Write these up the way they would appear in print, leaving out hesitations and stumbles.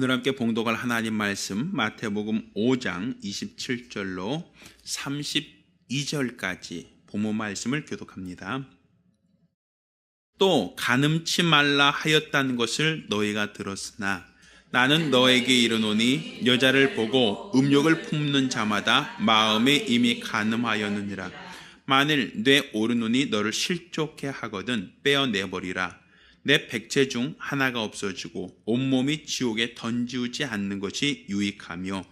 오늘 함께 봉독할 하나님 말씀 마태복음 5장 27절로 32절까지 본문 말씀을 교독합니다. 또 간음치 말라 하였다는 것을 너희가 들었으나 나는 너에게 이르노니 여자를 보고 음욕을 품는 자마다 마음에 이미 간음하였느니라. 만일 내 오른눈이 너를 실족해 하거든 빼어내버리라. 내 백체 중 하나가 없어지고 온몸이 지옥에 던지우지 않는 것이 유익하며,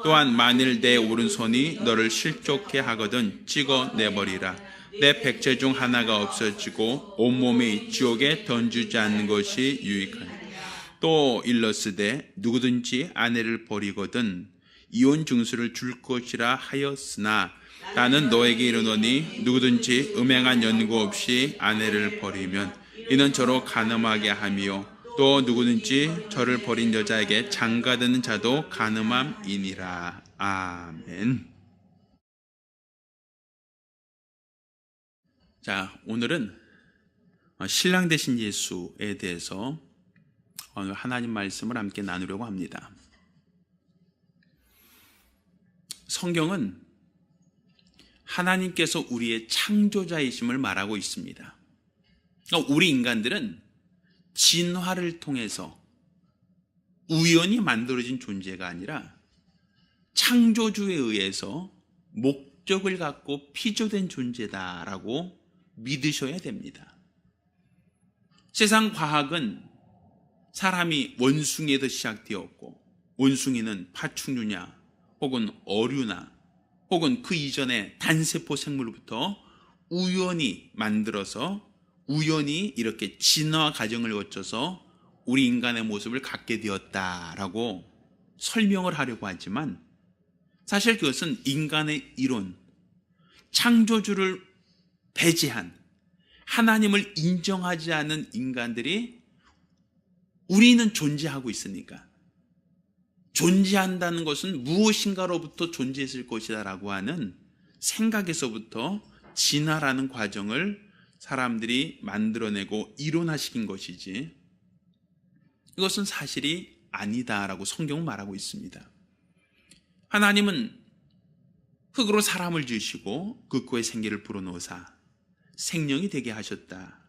또한 만일 내 오른손이 너를 실족해 하거든 찍어내버리라. 내 백체 중 하나가 없어지고 온몸이 지옥에 던지우지 않는 것이 유익하며, 또 일러스되 누구든지 아내를 버리거든 이혼 증서를 줄 것이라 하였으나 나는 너에게 이르노니 누구든지 음행한 연고 없이 아내를 버리면 이는 저로 간음하게 하며, 또 누구든지 저를 버린 여자에게 장가드는 자도 간음함이니라. 아멘. 자, 오늘은 신랑 되신 예수에 대해서 오늘 하나님 말씀을 함께 나누려고 합니다. 성경은 하나님께서 우리의 창조자이심을 말하고 있습니다. 우리 인간들은 진화를 통해서 우연히 만들어진 존재가 아니라 창조주에 의해서 목적을 갖고 피조된 존재다라고 믿으셔야 됩니다. 세상 과학은 사람이 원숭이에서 시작되었고, 원숭이는 파충류냐 혹은 어류나 혹은 그 이전에 단세포 생물로부터 우연히 만들어서 우연히 이렇게 진화 과정을 거쳐서 우리 인간의 모습을 갖게 되었다라고 설명을 하려고 하지만, 사실 그것은 인간의 이론, 창조주를 배제한 하나님을 인정하지 않은 인간들이 우리는 존재하고 있으니까, 존재한다는 것은 무엇인가로부터 존재했을 것이다 라고 하는 생각에서부터 진화라는 과정을 사람들이 만들어내고 이론화시킨 것이지, 이것은 사실이 아니다라고 성경은 말하고 있습니다. 하나님은 흙으로 사람을 지으시고 그 코에 생기를 불어넣으사 생명이 되게 하셨다.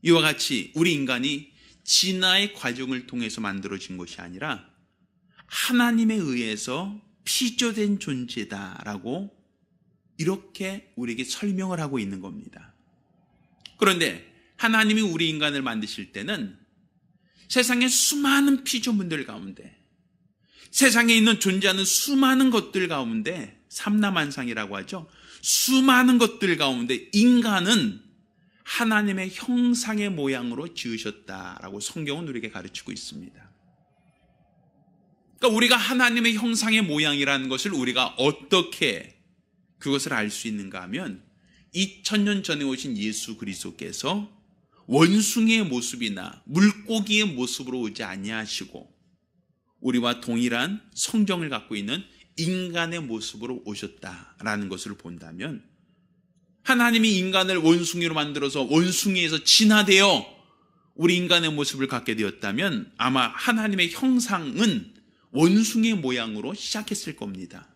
이와 같이 우리 인간이 진화의 과정을 통해서 만들어진 것이 아니라 하나님에 의해서 피조된 존재다라고 이렇게 우리에게 설명을 하고 있는 겁니다. 그런데 하나님이 우리 인간을 만드실 때는 세상의 수많은 피조물들 가운데, 세상에 있는 존재하는 수많은 것들 가운데, 삼라만상이라고 하죠. 수많은 것들 가운데 인간은 하나님의 형상의 모양으로 지으셨다라고 성경은 우리에게 가르치고 있습니다. 그러니까 우리가 하나님의 형상의 모양이라는 것을 우리가 어떻게 그것을 알 수 있는가 하면, 2000년 전에 오신 예수 그리스도께서 원숭이의 모습이나 물고기의 모습으로 오지 아니하시고 우리와 동일한 성정을 갖고 있는 인간의 모습으로 오셨다라는 것을 본다면, 하나님이 인간을 원숭이로 만들어서 원숭이에서 진화되어 우리 인간의 모습을 갖게 되었다면 아마 하나님의 형상은 원숭이의 모양으로 시작했을 겁니다.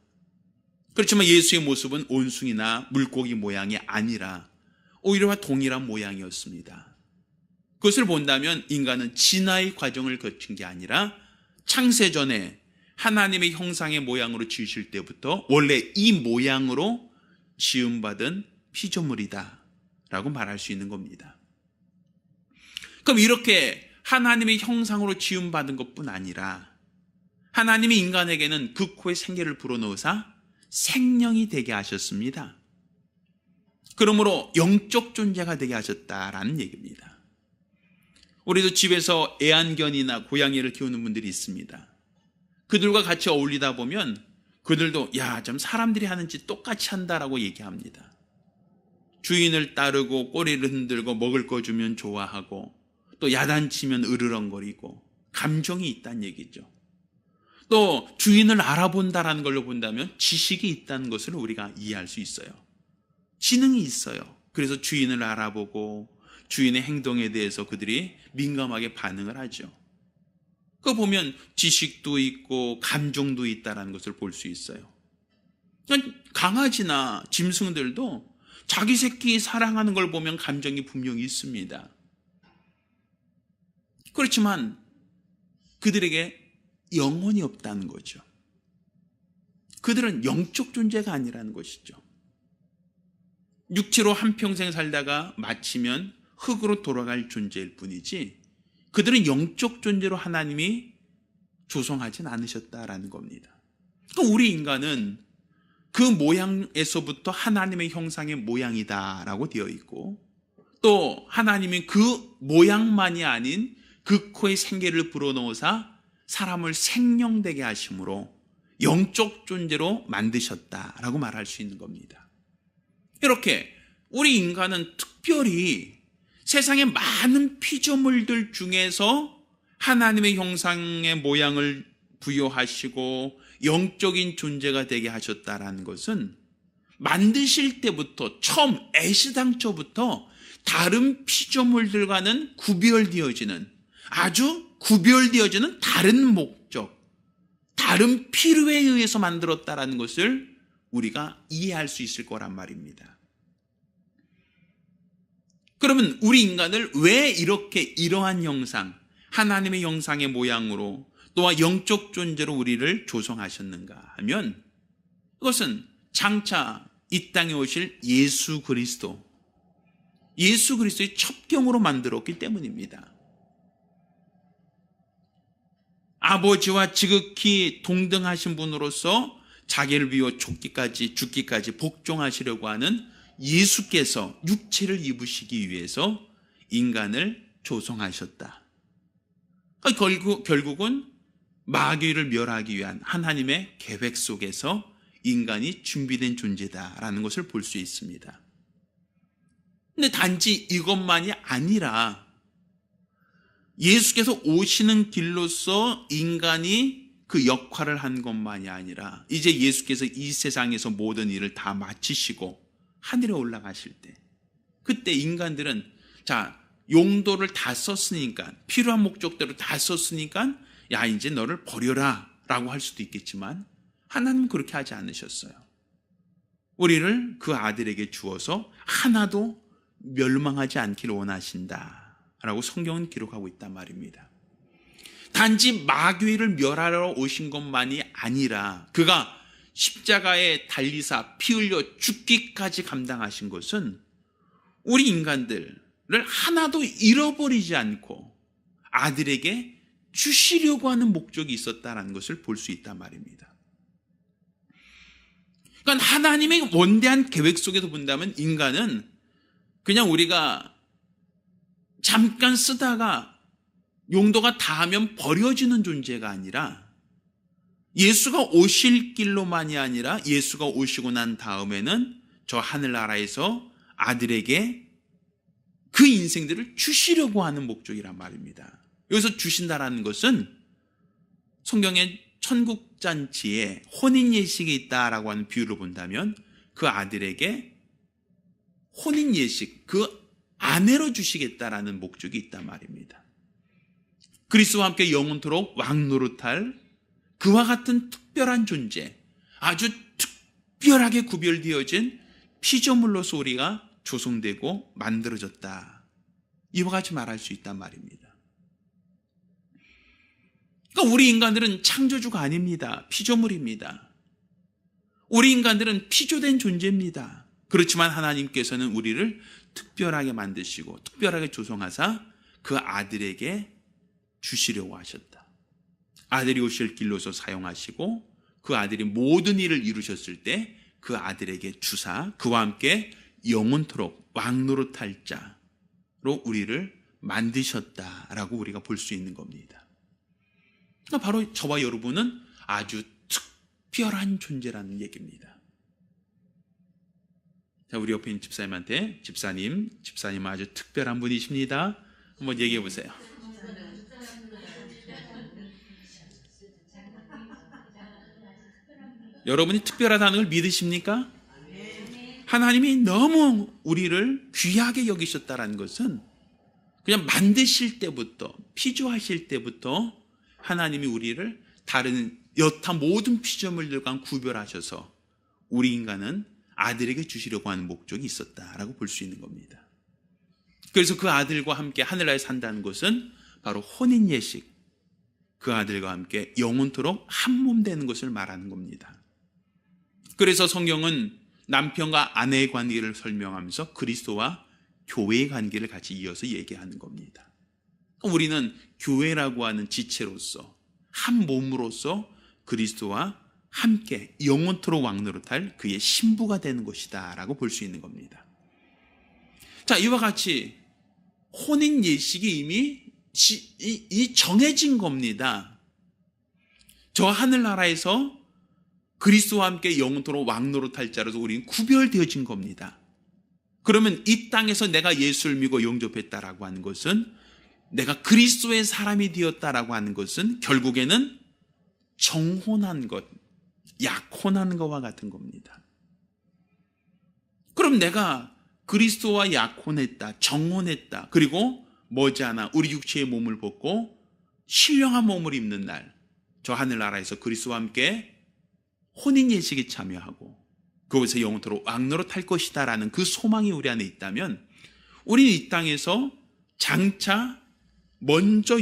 그렇지만 예수의 모습은 원숭이나 물고기 모양이 아니라 오히려 동일한 모양이었습니다. 그것을 본다면 인간은 진화의 과정을 거친 게 아니라 창세전에 하나님의 형상의 모양으로 지으실 때부터 원래 이 모양으로 지음받은 피조물이다 라고 말할 수 있는 겁니다. 그럼 이렇게 하나님의 형상으로 지음받은 것뿐 아니라 하나님이 인간에게는 그 코에 생기를 불어넣으사 생명이 되게 하셨습니다. 그러므로 영적 존재가 되게 하셨다라는 얘기입니다. 우리도 집에서 애완견이나 고양이를 키우는 분들이 있습니다. 그들과 같이 어울리다 보면 그들도 좀 사람들이 하는 짓 똑같이 한다라고 얘기합니다. 주인을 따르고 꼬리를 흔들고 먹을 거 주면 좋아하고 또 야단치면 으르렁거리고 감정이 있다는 얘기죠. 또 주인을 알아본다라는 걸로 본다면 지식이 있다는 것을 우리가 이해할 수 있어요. 지능이 있어요. 그래서 주인을 알아보고 주인의 행동에 대해서 그들이 민감하게 반응을 하죠. 그거 보면 지식도 있고 감정도 있다는 것을 볼 수 있어요. 강아지나 짐승들도 자기 새끼 사랑하는 걸 보면 감정이 분명히 있습니다. 그렇지만 그들에게 영혼이 없다는 거죠. 그들은 영적 존재가 아니라는 것이죠. 육체로 한평생 살다가 마치면 흙으로 돌아갈 존재일 뿐이지 그들은 영적 존재로 하나님이 조성하진 않으셨다라는 겁니다. 그러니까 우리 인간은 그 모양에서부터 하나님의 형상의 모양이다라고 되어 있고, 또 하나님이 그 모양만이 아닌 그 코에 생기를 불어넣으사 사람을 생명되게 하심으로 영적 존재로 만드셨다라고 말할 수 있는 겁니다. 이렇게 우리 인간은 특별히 세상의 많은 피조물들 중에서 하나님의 형상의 모양을 부여하시고 영적인 존재가 되게 하셨다라는 것은 만드실 때부터 처음 애시당초부터 다른 피조물들과는 구별되어지는, 아주 구별되어지는 다른 목적, 다른 필요에 의해서 만들었다라는 것을 우리가 이해할 수 있을 거란 말입니다. 그러면 우리 인간을 왜 이렇게 이러한 형상, 하나님의 형상의 모양으로 또한 영적 존재로 우리를 조성하셨는가 하면, 그것은 장차 이 땅에 오실 예수 그리스도의 첩경으로 만들었기 때문입니다. 아버지와 지극히 동등하신 분으로서 자기를 비워 죽기까지 복종하시려고 하는 예수께서 육체를 입으시기 위해서 인간을 조성하셨다. 결국은 마귀를 멸하기 위한 하나님의 계획 속에서 인간이 준비된 존재다라는 것을 볼 수 있습니다. 근데 단지 이것만이 아니라 예수께서 오시는 길로서 인간이 그 역할을 한 것만이 아니라 이제 예수께서 이 세상에서 모든 일을 다 마치시고 하늘에 올라가실 때, 그때 인간들은 용도를 다 썼으니까, 필요한 목적대로 다 썼으니까 야 이제 너를 버려라 라고 할 수도 있겠지만 하나님은 그렇게 하지 않으셨어요. 우리를 그 아들에게 주어서 하나도 멸망하지 않기를 원하신다 라고 성경은 기록하고 있단 말입니다. 단지 마귀를 멸하러 오신 것만이 아니라 그가 십자가에 달리사 피 흘려 죽기까지 감당하신 것은 우리 인간들을 하나도 잃어버리지 않고 아들에게 주시려고 하는 목적이 있었다는 것을 볼 수 있단 말입니다. 그러니까 하나님의 원대한 계획 속에서 본다면 인간은 그냥 우리가 잠깐 쓰다가 용도가 다하면 버려지는 존재가 아니라, 예수가 오실 길로만이 아니라 예수가 오시고 난 다음에는 저 하늘나라에서 아들에게 그 인생들을 주시려고 하는 목적이란 말입니다. 여기서 주신다라는 것은 성경의 천국잔치에 혼인예식이 있다라고 하는 비유로 본다면 그 아들에게 혼인예식, 그 아내로 주시겠다라는 목적이 있단 말입니다. 그리스도와 함께 영원토록 왕노릇할 그와 같은 특별한 존재, 아주 특별하게 구별되어진 피조물로서 우리가 조성되고 만들어졌다, 이와 같이 말할 수 있단 말입니다. 그러니까 우리 인간들은 창조주가 아닙니다. 피조물입니다. 우리 인간들은 피조된 존재입니다. 그렇지만 하나님께서는 우리를 특별하게 만드시고 특별하게 조성하사 그 아들에게 주시려고 하셨다. 아들이 오실 길로서 사용하시고 그 아들이 모든 일을 이루셨을 때 그 아들에게 주사 그와 함께 영원토록 왕노릇할 자로 우리를 만드셨다라고 우리가 볼 수 있는 겁니다. 그러니까 바로 저와 여러분은 아주 특별한 존재라는 얘기입니다. 자, 우리 옆에 있는 집사님한테 집사님 아주 특별한 분이십니다. 한번 얘기해 보세요. 여러분이 특별하다는 걸 믿으십니까? 하나님이 너무 우리를 귀하게 여기셨다는 것은 그냥 만드실 때부터, 피조하실 때부터 하나님이 우리를 다른 여타 모든 피조물들과 구별하셔서 우리 인간은 아들에게 주시려고 하는 목적이 있었다라고 볼 수 있는 겁니다. 그래서 그 아들과 함께 하늘나라에 산다는 것은 바로 혼인 예식, 그 아들과 함께 영원토록 한 몸 되는 것을 말하는 겁니다. 그래서 성경은 남편과 아내의 관계를 설명하면서 그리스도와 교회의 관계를 같이 이어서 얘기하는 겁니다. 우리는 교회라고 하는 지체로서 한 몸으로서 그리스도와 함께 영원토록 왕노릇할 그의 신부가 되는 것이다 라고 볼 수 있는 겁니다. 자, 이와 같이 혼인 예식이 이미 정해진 겁니다. 저 하늘나라에서 그리스도와 함께 영원토록 왕노릇할 자로서 우리는 구별되어진 겁니다. 그러면 이 땅에서 내가 예수를 믿고 영접했다라고 하는 것은, 내가 그리스도의 사람이 되었다라고 하는 것은 결국에는 정혼한 것, 약혼한 것과 같은 겁니다. 그럼 내가 그리스도와 약혼했다, 정혼했다, 그리고 머지않아 우리 육체의 몸을 벗고 신령한 몸을 입는 날, 저 하늘나라에서 그리스도와 함께 혼인 예식에 참여하고 그곳에 영원토록 왕노릇할 것이다 라는 그 소망이 우리 안에 있다면, 우리는 이 땅에서 장차 먼저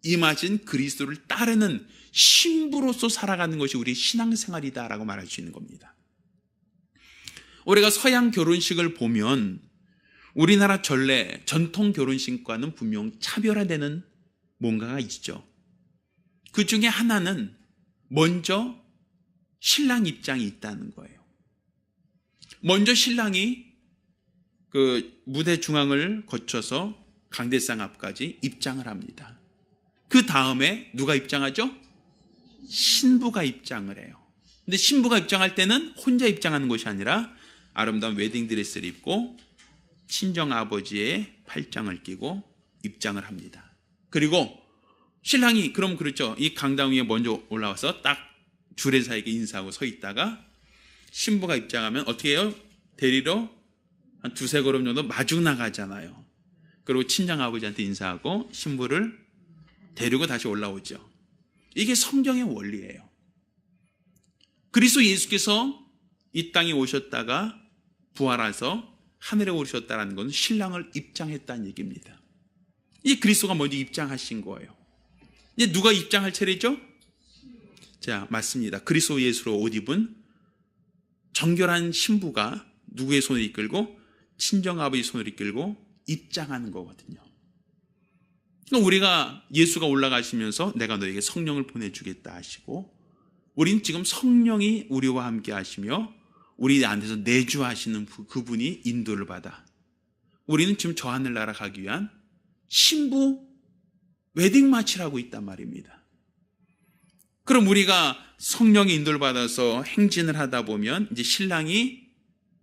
임하신 그리스도를 따르는 신부로서 살아가는 것이 우리 신앙생활이다 라고 말할 수 있는 겁니다. 우리가 서양 결혼식을 보면 우리나라 전통 결혼식과는 분명 차별화되는 뭔가가 있죠. 그 중에 하나는 먼저 신랑 입장이 있다는 거예요. 먼저 신랑이 그 무대 중앙을 거쳐서 강대상 앞까지 입장을 합니다. 그 다음에 누가 입장하죠? 신부가 입장을 해요. 근데 신부가 입장할 때는 혼자 입장하는 것이 아니라 아름다운 웨딩드레스를 입고 친정아버지의 팔짱을 끼고 입장을 합니다. 그리고 신랑이 그럼 그렇죠. 이 강당 위에 먼저 올라와서 딱 주례사에게 인사하고 서 있다가 신부가 입장하면 어떻게 해요? 데리러 한 두세 걸음 정도 마중 나가잖아요. 그리고 친정아버지한테 인사하고 신부를 데리고 다시 올라오죠. 이게 성경의 원리예요. 그리스도 예수께서 이 땅에 오셨다가 부활해서 하늘에 오르셨다는 것은 신랑을 입장했다는 얘기입니다. 이 그리스도가 먼저 입장하신 거예요. 이제 누가 입장할 차례죠? 자, 맞습니다. 그리스도 예수로 옷 입은 정결한 신부가 누구의 손을 이끌고? 친정아버지 손을 이끌고 입장하는 거거든요. 그러니까 우리가 예수가 올라가시면서 내가 너에게 성령을 보내주겠다 하시고, 우린 지금 성령이 우리와 함께 하시며 우리 안에서 내주하시는 그분이 인도를 받아 우리는 지금 저 하늘나라 가기 위한 신부 웨딩 마치를 하고 있단 말입니다. 그럼 우리가 성령의 인도를 받아서 행진을 하다 보면 이제 신랑이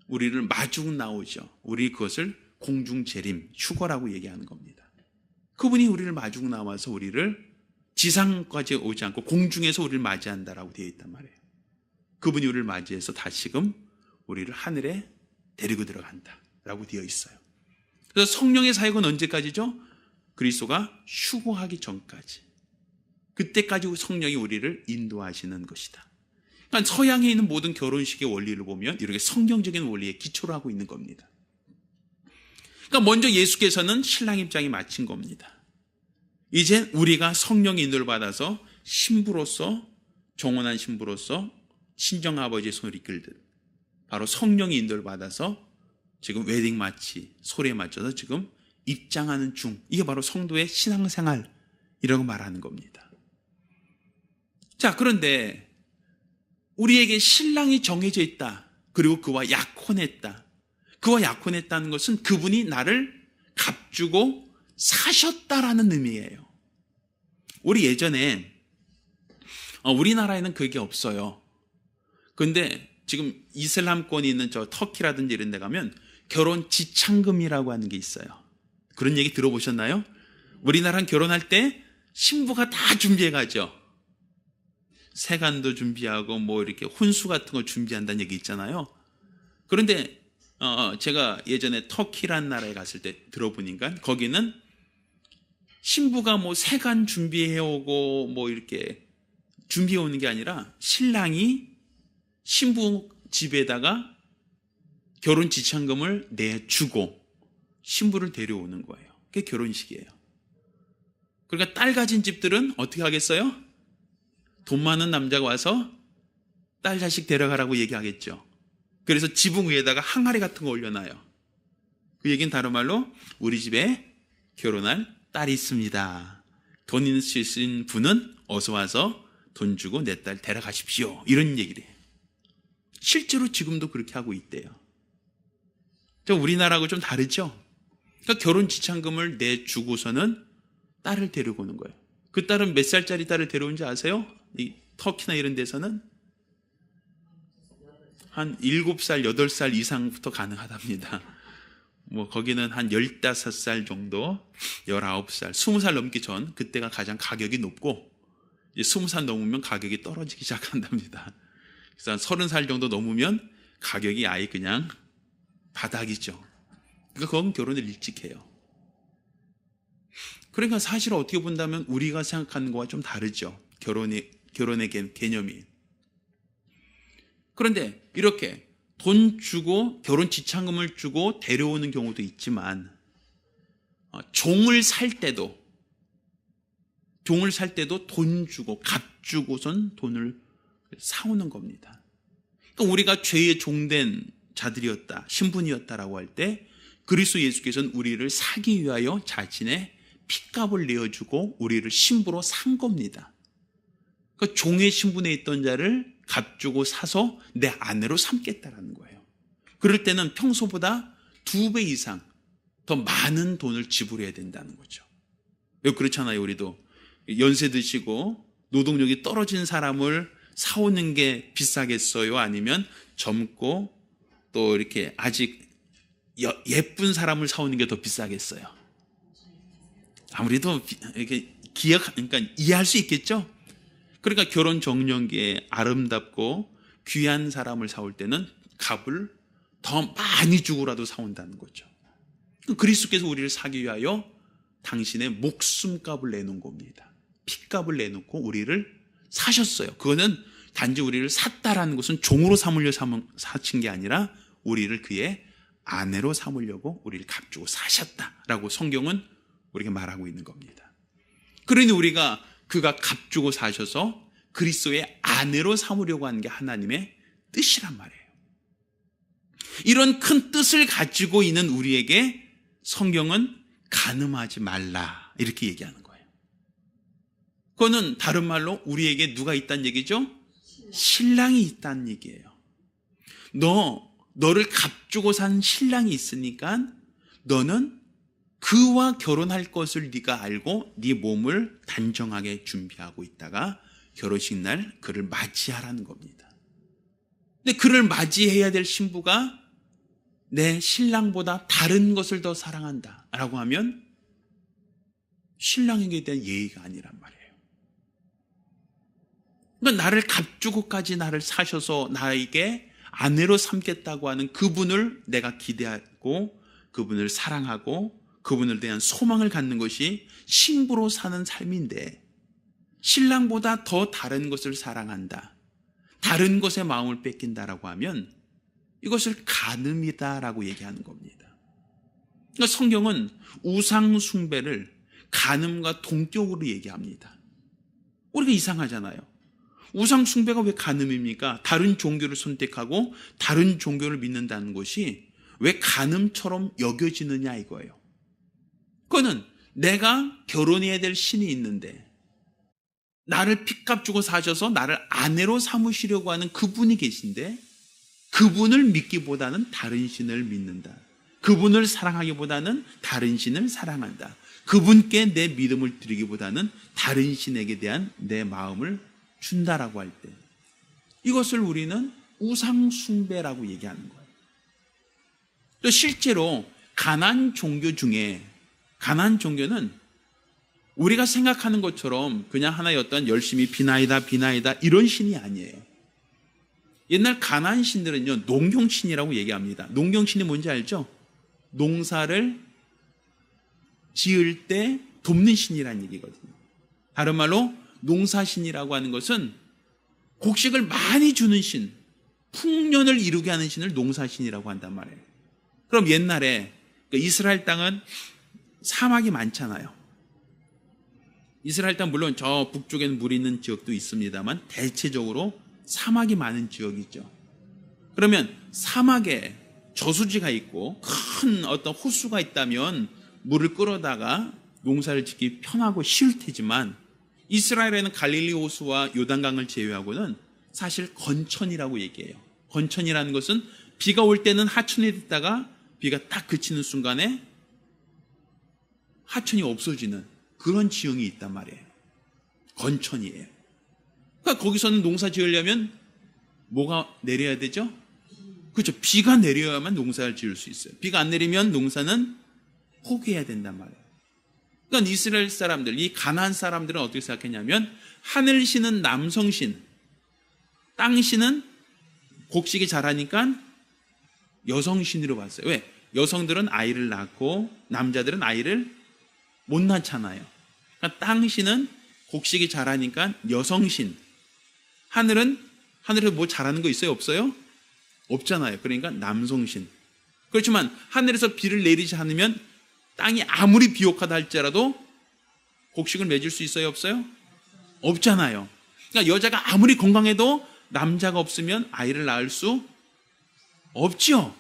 우리를 마중 나오죠. 우리 그것을 공중재림, 휴거라고 얘기하는 겁니다. 그분이 우리를 마중 나와서 우리를 지상까지 오지 않고 공중에서 우리를 맞이한다라고 되어 있단 말이에요. 그분이 우리를 맞이해서 다시금 우리를 하늘에 데리고 들어간다라고 되어 있어요. 그래서 성령의 사역은 언제까지죠? 그리스도가 휴거하기 전까지. 그때까지 성령이 우리를 인도하시는 것이다. 그러니까 서양에 있는 모든 결혼식의 원리를 보면 이렇게 성경적인 원리에 기초를 하고 있는 겁니다. 그러니까 먼저 예수께서는 신랑 입장이 마친 겁니다. 이제 우리가 성령의 인도를 받아서 신부로서, 정혼한 신부로서 친정아버지의 손을 이끌듯 바로 성령의 인도를 받아서 지금 웨딩 마치, 소리에 맞춰서 지금 입장하는 중, 이게 바로 성도의 신앙생활이라고 말하는 겁니다. 자, 그런데 우리에게 신랑이 정해져 있다. 그리고 그와 약혼했다. 그와 약혼했다는 것은 그분이 나를 값주고 사셨다라는 의미예요. 우리 예전에 우리나라에는 그게 없어요. 그런데 지금 이슬람권이 있는 저 터키라든지 이런 데 가면 결혼 지참금이라고 하는 게 있어요. 그런 얘기 들어보셨나요? 우리나라는 결혼할 때 신부가 다 준비해 가죠. 세간도 준비하고 뭐 이렇게 혼수 같은 거 준비한다는 얘기 있잖아요. 그런데 제가 예전에 터키란 나라에 갔을 때 들어보니까 거기는 신부가 뭐 세간 준비해 오고 뭐 이렇게 준비해 오는 게 아니라 신랑이 신부 집에다가 결혼 지참금을 내주고 신부를 데려오는 거예요. 그게 결혼식이에요. 그러니까 딸 가진 집들은 어떻게 하겠어요? 돈 많은 남자가 와서 딸 자식 데려가라고 얘기하겠죠. 그래서 지붕 위에다가 항아리 같은 거 올려놔요. 그 얘기는 다른 말로 우리 집에 결혼할 딸이 있습니다. 돈 있으신 분은 어서 와서 돈 주고 내 딸 데려가십시오. 이런 얘기를 해요. 실제로 지금도 그렇게 하고 있대요. 우리나라하고 좀 다르죠? 그러니까 결혼 지참금을 내주고서는 딸을 데리고 오는 거예요. 그 딸은 몇 살짜리 딸을 데려온지 아세요? 이 터키나 이런 데서는 한 7살, 8살 이상부터 가능하답니다. 뭐 거기는 한 15살 정도, 19살, 20살 넘기 전 그때가 가장 가격이 높고 이제 20살 넘으면 가격이 떨어지기 시작한답니다. 그래서 한 30살 정도 넘으면 가격이 아예 그냥 바닥이죠. 그러니까 그건 결혼을 일찍 해요. 그러니까 사실 어떻게 본다면 우리가 생각하는 거와 좀 다르죠. 결혼의 개념이. 그런데 이렇게 돈 주고 결혼 지참금을 주고 데려오는 경우도 있지만 종을 살 때도 돈 주고 값 주고선 돈을 사오는 겁니다. 그러니까 우리가 죄의 종된 자들이었다, 신분이었다라고 할 때 그리스도 예수께서는 우리를 사기 위하여 자신의 핏값을 내어주고 우리를 신부로 산 겁니다. 그러니까 종의 신분에 있던 자를 값 주고 사서 내 아내로 삼겠다라는 거예요. 그럴 때는 평소보다 2배 이상 더 많은 돈을 지불해야 된다는 거죠. 그렇잖아요. 우리도 연세 드시고 노동력이 떨어진 사람을 사오는 게 비싸겠어요? 아니면 젊고 또 이렇게 아직 예쁜 사람을 사오는 게 더 비싸겠어요? 아무래도 이렇게 그러니까 이해할 수 있겠죠? 그러니까 결혼 정년기에 아름답고 귀한 사람을 사올 때는 값을 더 많이 주고라도 사온다는 거죠. 그리스도께서 우리를 사기 위하여 당신의 목숨값을 내놓은 겁니다. 핏값을 내놓고 우리를 사셨어요. 그거는 단지 우리를 샀다라는 것은 종으로 삼으려 사신 게 아니라 우리를 그의 아내로 삼으려고 우리를 값 주고 사셨다라고 성경은 우리에게 말하고 있는 겁니다. 그러니 우리가 그가 값 주고 사셔서 그리스도의 아내로 삼으려고 하는 게 하나님의 뜻이란 말이에요. 이런 큰 뜻을 가지고 있는 우리에게 성경은 간음하지 말라 이렇게 얘기하는 거예요. 그거는 다른 말로 우리에게 누가 있다는 얘기죠? 신랑이 있다는 얘기예요. 너를 값 주고 산 신랑이 있으니까 너는 그와 결혼할 것을 네가 알고 네 몸을 단정하게 준비하고 있다가 결혼식 날 그를 맞이하라는 겁니다. 근데 그를 맞이해야 될 신부가 내 신랑보다 다른 것을 더 사랑한다 라고 하면 신랑에게 대한 예의가 아니란 말이에요. 그러니까 나를 값주고까지 나를 사셔서 나에게 아내로 삼겠다고 하는 그분을 내가 기대하고 그분을 사랑하고 그분을 대한 소망을 갖는 것이 신부로 사는 삶인데 신랑보다 더 다른 것을 사랑한다, 다른 것에 마음을 뺏긴다라고 하면 이것을 간음이다라고 얘기하는 겁니다. 그러니까 성경은 우상 숭배를 간음과 동격으로 얘기합니다. 우리가 이상하잖아요. 우상 숭배가 왜 간음입니까? 다른 종교를 선택하고 다른 종교를 믿는다는 것이 왜 간음처럼 여겨지느냐 이거예요. 그거는 내가 결혼해야 될 신이 있는데 나를 핏값 주고 사셔서 나를 아내로 삼으시려고 하는 그분이 계신데 그분을 믿기보다는 다른 신을 믿는다. 그분을 사랑하기보다는 다른 신을 사랑한다. 그분께 내 믿음을 드리기보다는 다른 신에게 대한 내 마음을 준다라고 할 때 이것을 우리는 우상 숭배라고 얘기하는 거예요. 또 실제로 가나안 종교 중에 가나안 종교는 우리가 생각하는 것처럼 그냥 하나의 어떤 열심히 비나이다 이런 신이 아니에요. 옛날 가나안 신들은요 농경신이라고 얘기합니다. 농경신이 뭔지 알죠? 농사를 지을 때 돕는 신이라는 얘기거든요. 다른 말로 농사신이라고 하는 것은 곡식을 많이 주는 신, 풍년을 이루게 하는 신을 농사신이라고 한단 말이에요. 그럼 옛날에 이스라엘 땅은 사막이 많잖아요. 이스라엘 땅 물론 저 북쪽에는 물이 있는 지역도 있습니다만 대체적으로 사막이 많은 지역이죠. 그러면 사막에 저수지가 있고 큰 어떤 호수가 있다면 물을 끌어다가 농사를 짓기 편하고 쉬울 테지만 이스라엘에는 갈릴리 호수와 요단강을 제외하고는 사실 건천이라고 얘기해요. 건천이라는 것은 비가 올 때는 하천이 됐다가 비가 딱 그치는 순간에 하천이 없어지는 그런 지형이 있단 말이에요. 건천이에요. 그러니까 거기서는 농사 지으려면 뭐가 내려야 되죠? 그렇죠. 비가 내려야만 농사를 지을 수 있어요. 비가 안 내리면 농사는 포기해야 된단 말이에요. 그러니까 이스라엘 사람들, 이 가나안 사람들은 어떻게 생각했냐면 하늘신은 남성신, 땅신은 곡식이 자라니까 여성신으로 봤어요. 왜? 여성들은 아이를 낳고 남자들은 아이를 못 낳잖아요. 그러니까 땅신은 곡식이 자라니까 여성신. 하늘에서 뭐 자라는 거 있어요? 없어요? 없잖아요. 그러니까 남성신. 그렇지만 하늘에서 비를 내리지 않으면 땅이 아무리 비옥하다 할지라도 곡식을 맺을 수 있어요? 없어요? 없잖아요. 그러니까 여자가 아무리 건강해도 남자가 없으면 아이를 낳을 수 없죠.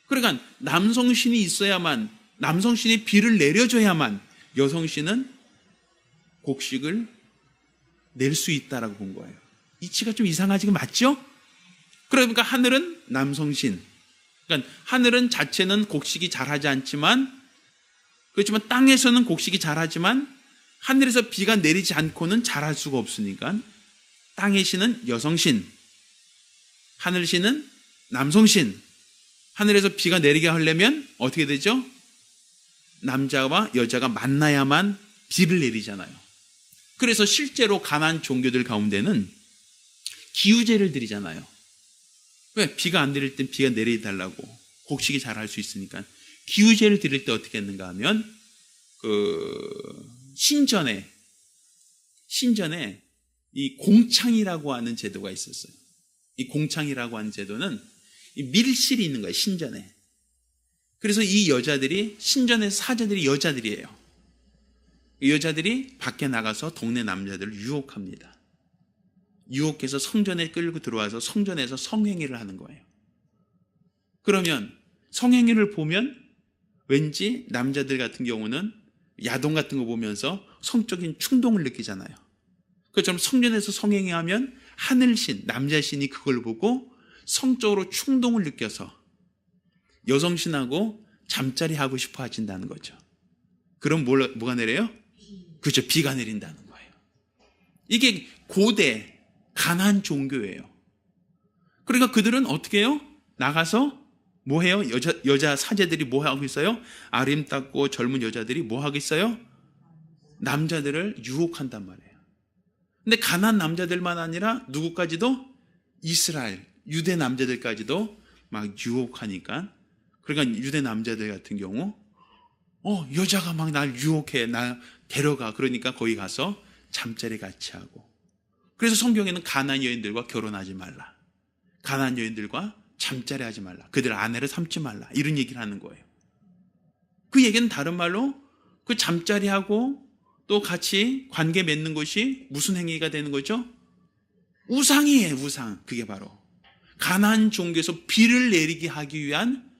그러니까 남성신이 있어야만, 남성신이 비를 내려줘야만 여성신은 곡식을 낼 수 있다라고 본 거예요. 이치가 좀 이상하지가 맞죠? 그러니까 하늘은 남성신. 그러니까 하늘은 자체는 곡식이 자라지 않지만, 그렇지만 땅에서는 곡식이 자라지만 하늘에서 비가 내리지 않고는 자랄 수가 없으니까 땅의 신은 여성신, 하늘신은 남성신. 하늘에서 비가 내리게 하려면 어떻게 되죠? 남자와 여자가 만나야만 비를 내리잖아요. 그래서 실제로 가나안 종교들 가운데는 기우제를 드리잖아요. 왜? 비가 안 내릴 땐 비가 내려달라고, 곡식이 자랄 수 있으니까. 기우제를 드릴 때 어떻게 했는가 하면 신전에 이 공창이라고 하는 제도가 있었어요. 이 공창이라고 하는 제도는 이 밀실이 있는 거예요, 신전에. 그래서 이 여자들이, 신전의 사제들이 여자들이에요. 이 여자들이 밖에 나가서 동네 남자들을 유혹합니다. 유혹해서 성전에 끌고 들어와서 성전에서 성행위를 하는 거예요. 그러면 성행위를 보면 왠지 남자들 같은 경우는 야동 같은 거 보면서 성적인 충동을 느끼잖아요. 그처럼 성전에서 성행위하면 하늘신, 남자신이 그걸 보고 성적으로 충동을 느껴서 여성신하고 잠자리 하고 싶어 하신다는 거죠. 그럼 뭐가 내려요? 그죠, 비가 내린다는 거예요. 이게 고대 가나안 종교예요. 그러니까 그들은 어떻게 해요? 나가서 뭐 해요? 여자 사제들이 뭐 하고 있어요? 아름답고 젊은 여자들이 뭐 하고 있어요? 남자들을 유혹한단 말이에요. 근데 가나안 남자들만 아니라 누구까지도? 이스라엘, 유대 남자들까지도 막 유혹하니까, 그러니까 유대 남자들 같은 경우 여자가 막 날 유혹해, 날 데려가. 그러니까 거기 가서 잠자리 같이 하고. 그래서 성경에는 가나안 여인들과 결혼하지 말라, 가나안 여인들과 잠자리 하지 말라, 그들 아내를 삼지 말라, 이런 얘기를 하는 거예요. 그 얘기는 다른 말로 그 잠자리하고 또 같이 관계 맺는 것이 무슨 행위가 되는 거죠? 우상이에요, 우상. 그게 바로 가나안 종교에서 비를 내리게 하기 위한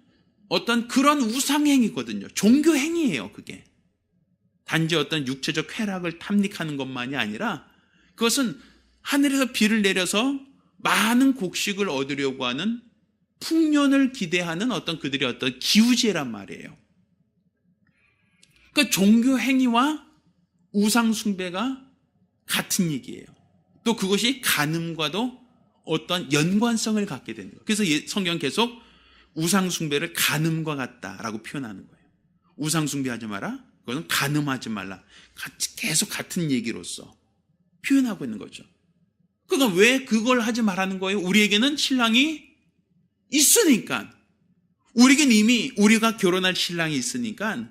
어떤 그런 우상행위거든요. 종교행위예요, 그게. 단지 어떤 육체적 쾌락을 탐닉하는 것만이 아니라 그것은 하늘에서 비를 내려서 많은 곡식을 얻으려고 하는, 풍년을 기대하는 어떤 그들의 어떤 기우제란 말이에요. 그러니까 종교행위와 우상숭배가 같은 얘기예요. 또 그것이 간음과도 어떤 연관성을 갖게 되는 거예요. 그래서 성경 계속 우상숭배를 간음과 같다라고 표현하는 거예요. 우상숭배하지 마라, 그것은 간음하지 말라. 계속 같은 얘기로서 표현하고 있는 거죠. 그러니까 왜 그걸 하지 말라는 거예요? 우리에게는 신랑이 있으니까. 우리에게는 이미 우리가 결혼할 신랑이 있으니까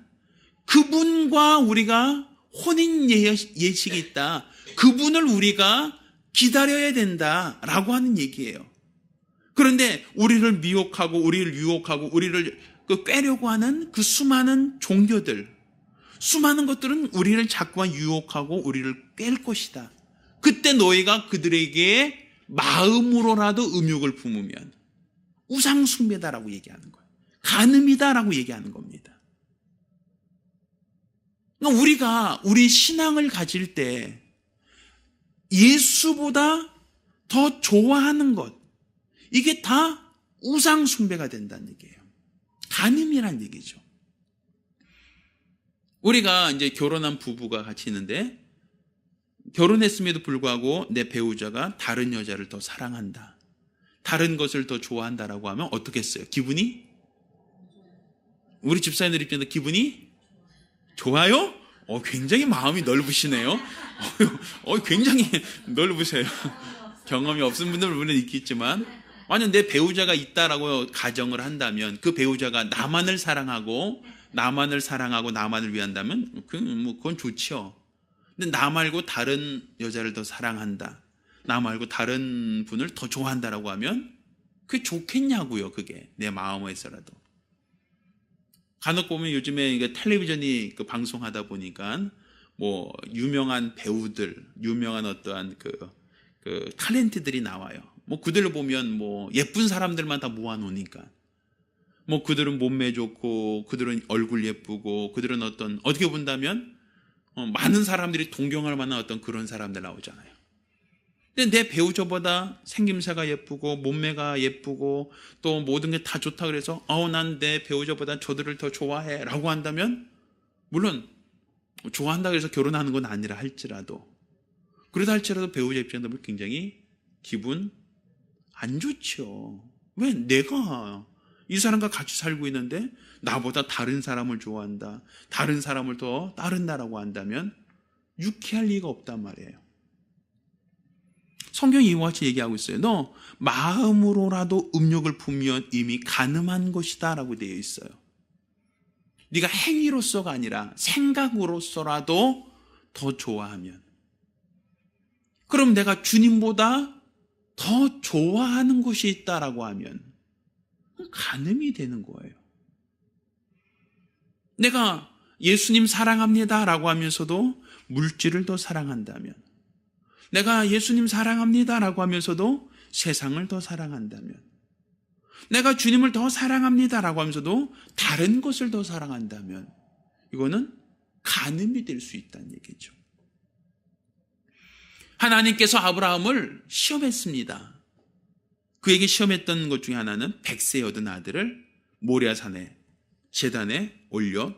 그분과 우리가 혼인 예식이 있다. 그분을 우리가 기다려야 된다라고 하는 얘기예요. 그런데 우리를 미혹하고 우리를 유혹하고 우리를 꿰려고 하는 그 수많은 종교들, 수많은 것들은 우리를 자꾸만 유혹하고 우리를 깰 것이다. 그때 너희가 그들에게 마음으로라도 음욕을 품으면 우상숭배다라고 얘기하는 거예요. 간음이다라고 얘기하는 겁니다. 그러니까 우리가 우리 신앙을 가질 때 예수보다 더 좋아하는 것, 이게 다 우상숭배가 된다는 얘기예요. 간음이란 얘기죠. 우리가 이제 결혼한 부부가 같이 있는데 결혼했음에도 불구하고 내 배우자가 다른 여자를 더 사랑한다, 다른 것을 더 좋아한다라고 하면 어떻겠어요? 기분이? 우리 집사님들 입장에서 기분이 좋아요? 굉장히 마음이 넓으시네요. 굉장히 넓으세요. 경험이 없은 분들은 물론 있겠지만, 만약 내 배우자가 있다라고 가정을 한다면 그 배우자가 나만을 사랑하고 나만을 위한다면 그건 좋죠. 근데 나 말고 다른 여자를 더 사랑한다, 나 말고 다른 분을 더 좋아한다라고 하면 그게 좋겠냐고요. 그게 내 마음에서라도. 간혹 보면 요즘에 텔레비전이 방송하다 보니까 뭐 유명한 배우들, 유명한 어떠한 그 탤런트들이 나와요. 뭐 그들을 보면 뭐 예쁜 사람들만 다 모아놓으니까, 뭐 그들은 몸매 좋고 그들은 얼굴 예쁘고 그들은 어떻게 본다면 많은 사람들이 동경할 만한 어떤 그런 사람들 나오잖아요. 근데 내 배우자보다 생김새가 예쁘고 몸매가 예쁘고 또 모든 게 다 좋다 그래서 난 내 배우자보다 저들을 더 좋아해 라고 한다면, 물론 좋아한다 그래서 결혼하는 건 아니라 할지라도, 그러다 할지라도 배우자 입장에서 굉장히 기분 안 좋죠. 왜 내가 이 사람과 같이 살고 있는데 나보다 다른 사람을 좋아한다, 다른 사람을 더 따른다라고 한다면 유쾌할 리가 없단 말이에요. 성경이 이와 같이 얘기하고 있어요. 너 마음으로라도 음욕을 품으면 이미 간음한 것이다 라고 되어 있어요. 네가 행위로서가 아니라 생각으로서라도 더 좋아하면, 그럼 내가 주님보다 더 좋아하는 것이 있다라고 하면 간음이 되는 거예요. 내가 예수님 사랑합니다 라고 하면서도 물질을 더 사랑한다면, 내가 예수님 사랑합니다 라고 하면서도 세상을 더 사랑한다면, 내가 주님을 더 사랑합니다 라고 하면서도 다른 것을 더 사랑한다면 이거는 간음이 될 수 있다는 얘기죠. 하나님께서 아브라함을 시험했습니다. 그에게 시험했던 것 중에 하나는 100세 얻은 아들을 모리아산에 제단에 올려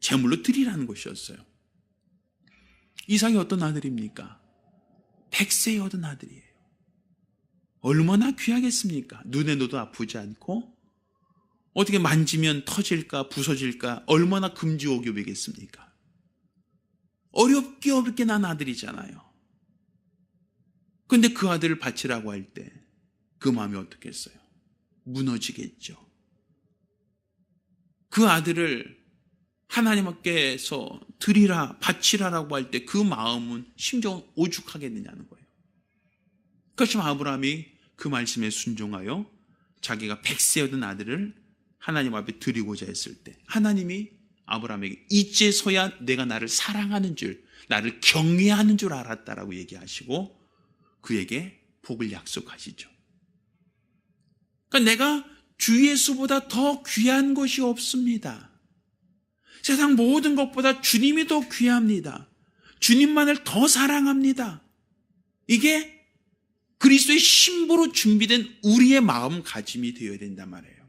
제물로 드리라는 것이었어요. 이삭이 어떤 아들입니까? 100세 얻은 아들이에요. 얼마나 귀하겠습니까? 눈에 넣어도 아프지 않고 어떻게 만지면 터질까 부서질까 얼마나 금지옥엽이겠습니까? 어렵게 난 아들이잖아요. 그런데 그 아들을 바치라고 할 때 그 마음이 어떻겠어요? 무너지겠죠. 그 아들을 하나님께서 드리라 바치라라고 할 때 그 마음은 심정은 오죽하겠느냐는 거예요. 그렇지만 아브라함이 그 말씀에 순종하여 자기가 100세 얻은 아들을 하나님 앞에 드리고자 했을 때 하나님이 아브라함에게 이제서야 내가 나를 사랑하는 줄, 나를 경외하는 줄 알았다라고 얘기하시고 그에게 복을 약속하시죠. 그러니까 내가 주 예수보다 더 귀한 것이 없습니다. 세상 모든 것보다 주님이 더 귀합니다. 주님만을 더 사랑합니다. 이게 그리스도의 신부로 준비된 우리의 마음가짐이 되어야 된단 말이에요.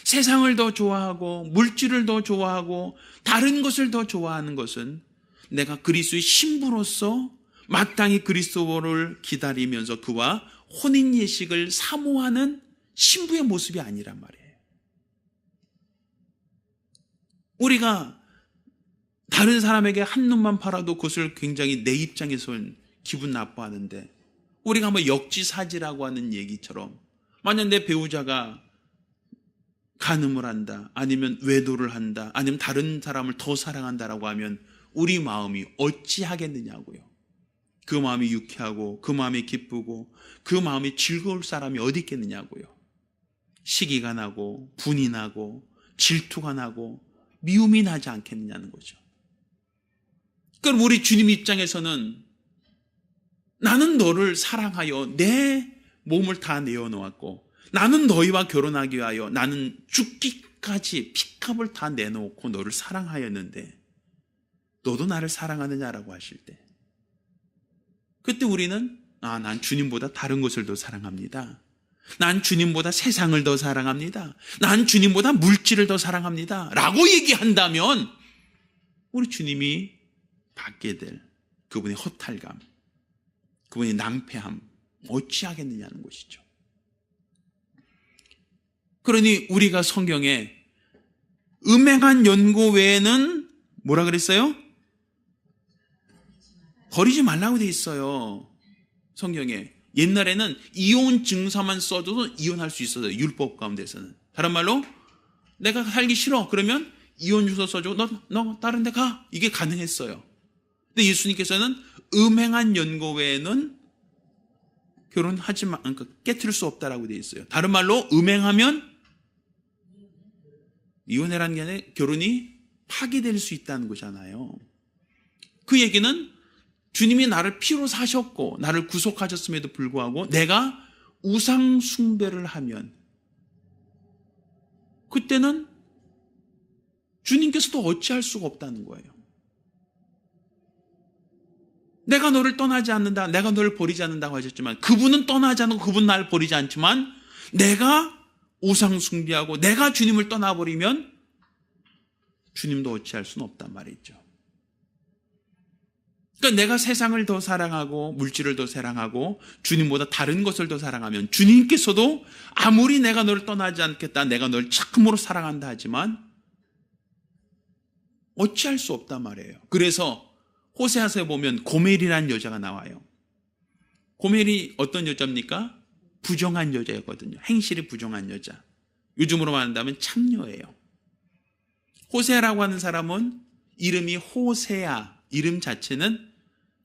세상을 더 좋아하고 물질을 더 좋아하고 다른 것을 더 좋아하는 것은 내가 그리스도의 신부로서 마땅히 그리스도를 기다리면서 그와 혼인 예식을 사모하는 신부의 모습이 아니란 말이에요. 우리가 다른 사람에게 한 눈만 팔아도 그것을 굉장히 내 입장에서는 기분 나빠하는데, 우리가 뭐 역지사지라고 하는 얘기처럼 만약 내 배우자가 간음을 한다, 아니면 외도를 한다, 아니면 다른 사람을 더 사랑한다라고 하면 우리 마음이 어찌하겠느냐고요. 그 마음이 유쾌하고 그 마음이 기쁘고 그 마음이 즐거울 사람이 어디 있겠느냐고요. 시기가 나고 분이 나고 질투가 나고 미움이 나지 않겠느냐는 거죠. 그럼 우리 주님 입장에서는 나는 너를 사랑하여 내 몸을 다 내어놓았고, 나는 너희와 결혼하기 위하여 나는 죽기까지 피값을 다 내놓고 너를 사랑하였는데 너도 나를 사랑하느냐라고 하실 때, 그때 우리는 난 주님보다 다른 것을 더 사랑합니다. 난 주님보다 세상을 더 사랑합니다. 난 주님보다 물질을 더 사랑합니다 라고 얘기한다면 우리 주님이 받게 될 그분의 허탈감, 그분의 낭패함 어찌하겠느냐는 것이죠. 그러니 우리가 성경에 음행한 연고 외에는 뭐라 그랬어요? 버리지 말라고 돼 있어요. 성경에. 옛날에는 이혼 증서만 써도 이혼할 수 있었어요. 율법 가운데서는. 다른 말로 내가 살기 싫어 그러면 이혼 주소 써주고 너 다른 데 가, 이게 가능했어요. 근데 예수님께서는 음행한 연고 외에는 결혼하지 마, 그러니까 깨트릴 수 없다라고 돼 있어요. 다른 말로 음행하면 이혼해라는 게 아니라 결혼이 파기될 수 있다는 거잖아요. 그 얘기는 주님이 나를 피로 사셨고 나를 구속하셨음에도 불구하고 내가 우상 숭배를 하면 그때는 주님께서도 어찌할 수가 없다는 거예요. 내가 너를 떠나지 않는다, 내가 너를 버리지 않는다고 하셨지만 그분은 떠나지 않고 그분 나를 버리지 않지만 내가 우상 숭배하고 내가 주님을 떠나버리면 주님도 어찌할 수는 없단 말이죠. 그러니까 내가 세상을 더 사랑하고 물질을 더 사랑하고 주님보다 다른 것을 더 사랑하면 주님께서도 아무리 내가 너를 떠나지 않겠다, 내가 너를 참으로 사랑한다 하지만 어찌할 수 없단 말이에요. 그래서 호세아서에 보면 고멜이라는 여자가 나와요. 고멜이 어떤 여자입니까? 부정한 여자였거든요. 행실이 부정한 여자. 요즘으로 말한다면 창녀예요. 호세아라고 하는 사람은 이름이 호세아, 이름 자체는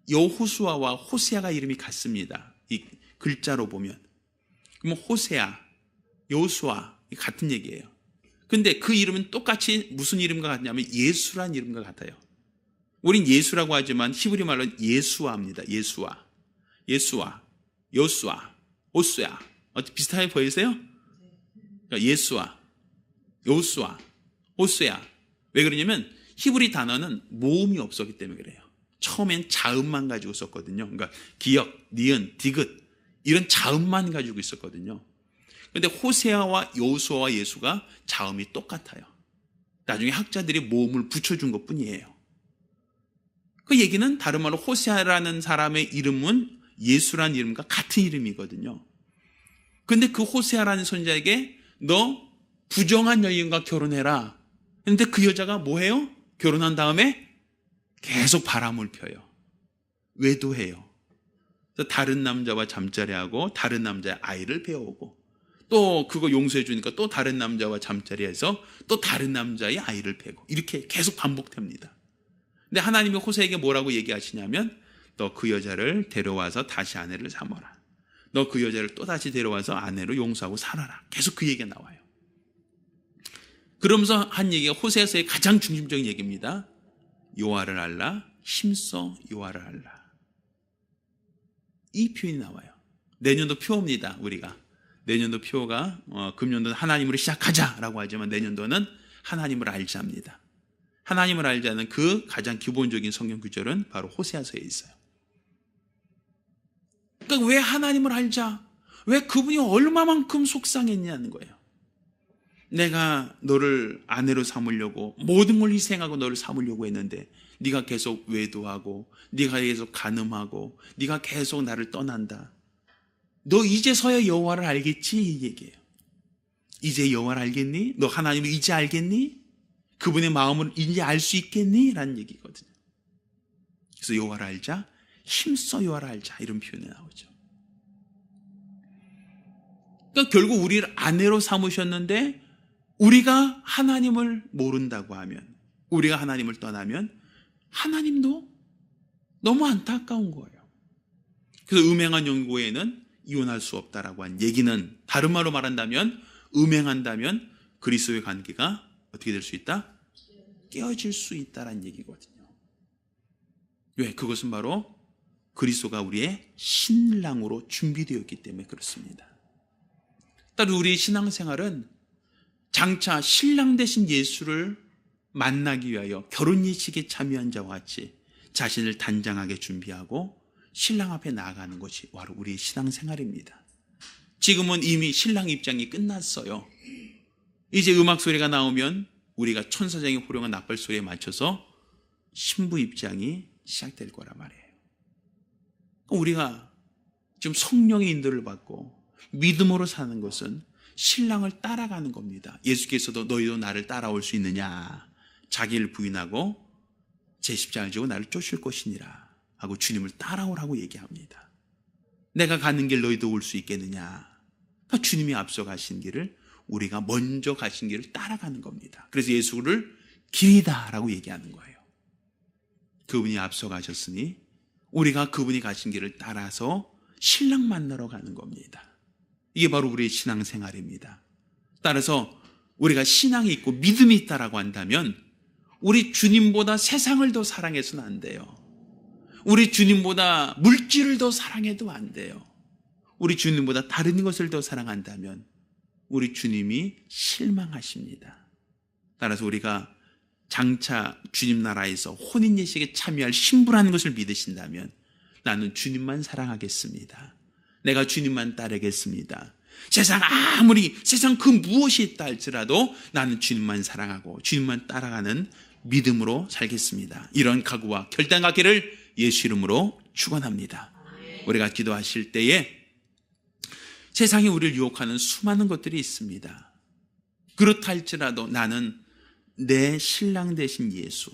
여호수아와 호세아가 이름이 같습니다. 이 글자로 보면. 그러면 호세아, 여호수아 같은 얘기예요. 근데 그 이름은 똑같이 무슨 이름과 같냐면 예수란 이름과 같아요. 우린 예수라고 하지만 히브리 말로는 예수아입니다. 예수아, 예수아, 여수아, 호수아. 비슷하게 보이세요? 그러니까 예수아, 여수아, 호수아. 왜 그러냐면 히브리 단어는 모음이 없었기 때문에 그래요. 처음엔 자음만 가지고 썼거든요. 그러니까 기역, 니은, 디귿 이런 자음만 가지고 있었거든요. 그런데 호세아와 여호수아와 예수가 자음이 똑같아요. 나중에 학자들이 모음을 붙여준 것뿐이에요. 그 얘기는 다른 말로 호세아라는 사람의 이름은 예수라는 이름과 같은 이름이거든요. 그런데 그 호세아라는 선지자에게 너 부정한 여인과 결혼해라. 그런데 그 여자가 뭐해요? 결혼한 다음에 계속 바람을 펴요. 외도해요. 그래서 다른 남자와 잠자리하고 다른 남자의 아이를 배우고 또 그거 용서해 주니까 또 다른 남자와 잠자리해서 또 다른 남자의 아이를 배고 이렇게 계속 반복됩니다. 근데 하나님이 호세에게 뭐라고 얘기하시냐면 너 그 여자를 데려와서 다시 아내를 삼아라. 너 그 여자를 또 다시 데려와서 아내로 용서하고 살아라. 계속 그 얘기가 나와요. 그러면서 한 얘기가 호세아서의 가장 중심적인 얘기입니다. 여호와를 알라, 힘써 여호와를 알라. 이 표현이 나와요. 내년도 표입니다. 우리가 내년도 표가 금년도는 하나님으로 시작하자라고 하지만 내년도는 하나님을 알자입니다. 하나님을 알자는 그 가장 기본적인 성경 구절은 바로 호세아서에 있어요. 그러니까 왜 하나님을 알자? 왜 그분이 얼마만큼 속상했냐는 거예요. 내가 너를 아내로 삼으려고 모든 걸 희생하고 너를 삼으려고 했는데 네가 계속 외도하고 네가 계속 간음하고 네가 계속 나를 떠난다. 너 이제서야 여호와를 알겠지? 이 얘기예요. 이제 여호와를 알겠니? 너 하나님을 이제 알겠니? 그분의 마음을 이제 알 수 있겠니? 라는 얘기거든요. 그래서 여호와를 알자, 힘써 여호와를 알자 이런 표현이 나오죠. 그러니까 결국 우리를 아내로 삼으셨는데 우리가 하나님을 모른다고 하면, 우리가 하나님을 떠나면 하나님도 너무 안타까운 거예요. 그래서 음행한 연고에는 이혼할 수 없다라고 한 얘기는, 다른 말로 말한다면 음행한다면 그리스도의 관계가 어떻게 될 수 있다? 깨어질 수 있다라는 얘기거든요. 왜? 그것은 바로 그리스도가 우리의 신랑으로 준비되었기 때문에 그렇습니다. 따로 우리의 신앙생활은 장차 신랑 되신 예수를 만나기 위하여 결혼 예식에 참여한 자와 같이 자신을 단장하게 준비하고 신랑 앞에 나아가는 것이 바로 우리의 신앙생활입니다. 지금은 이미 신랑 입장이 끝났어요. 이제 음악 소리가 나오면 우리가 천사장의 호령한 나팔 소리에 맞춰서 신부 입장이 시작될 거란 말이에요. 우리가 지금 성령의 인도를 받고 믿음으로 사는 것은 신랑을 따라가는 겁니다. 예수께서도 너희도 나를 따라올 수 있느냐, 자기를 부인하고 제 십자가를 지고 나를 쫓을 것이니라 하고 주님을 따라오라고 얘기합니다. 내가 가는 길 너희도 올 수 있겠느냐. 그러니까 주님이 앞서 가신 길을 우리가 먼저 가신 길을 따라가는 겁니다. 그래서 예수를 길이다 라고 얘기하는 거예요. 그분이 앞서 가셨으니 우리가 그분이 가신 길을 따라서 신랑 만나러 가는 겁니다. 이게 바로 우리의 신앙생활입니다. 따라서 우리가 신앙이 있고 믿음이 있다라고 한다면 우리 주님보다 세상을 더 사랑해서는 안 돼요. 우리 주님보다 물질을 더 사랑해도 안 돼요. 우리 주님보다 다른 것을 더 사랑한다면 우리 주님이 실망하십니다. 따라서 우리가 장차 주님 나라에서 혼인 예식에 참여할 신부라는 것을 믿으신다면 나는 주님만 사랑하겠습니다. 내가 주님만 따르겠습니다. 세상 그 무엇이 있다 할지라도 나는 주님만 사랑하고 주님만 따라가는 믿음으로 살겠습니다. 이런 각오와 결단 갖기를 예수 이름으로 축원합니다. 우리가 기도하실 때에 세상이 우리를 유혹하는 수많은 것들이 있습니다. 그렇다 할지라도 나는 내 신랑 되신 예수,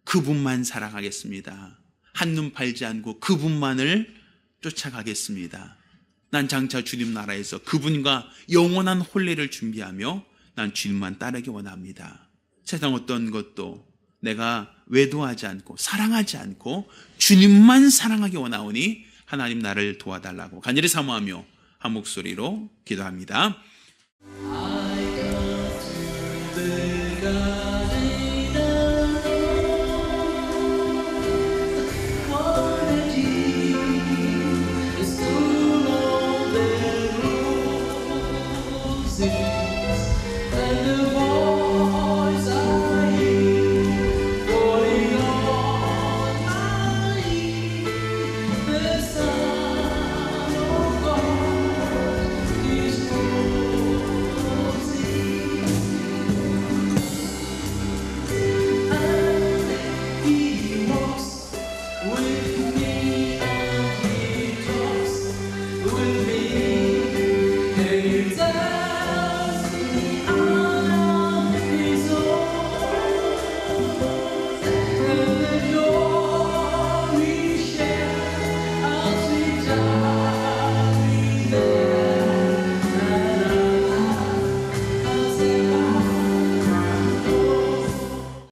그분만 사랑하겠습니다. 한눈 팔지 않고 그분만을 쫓아가겠습니다. 난 장차 주님 나라에서 그분과 영원한 혼례를 준비하며 난 주님만 따르기 원합니다. 세상 어떤 것도 내가 외도하지 않고 사랑하지 않고 주님만 사랑하기 원하오니 하나님 나를 도와달라고 간절히 사모하며 한 목소리로 기도합니다. With me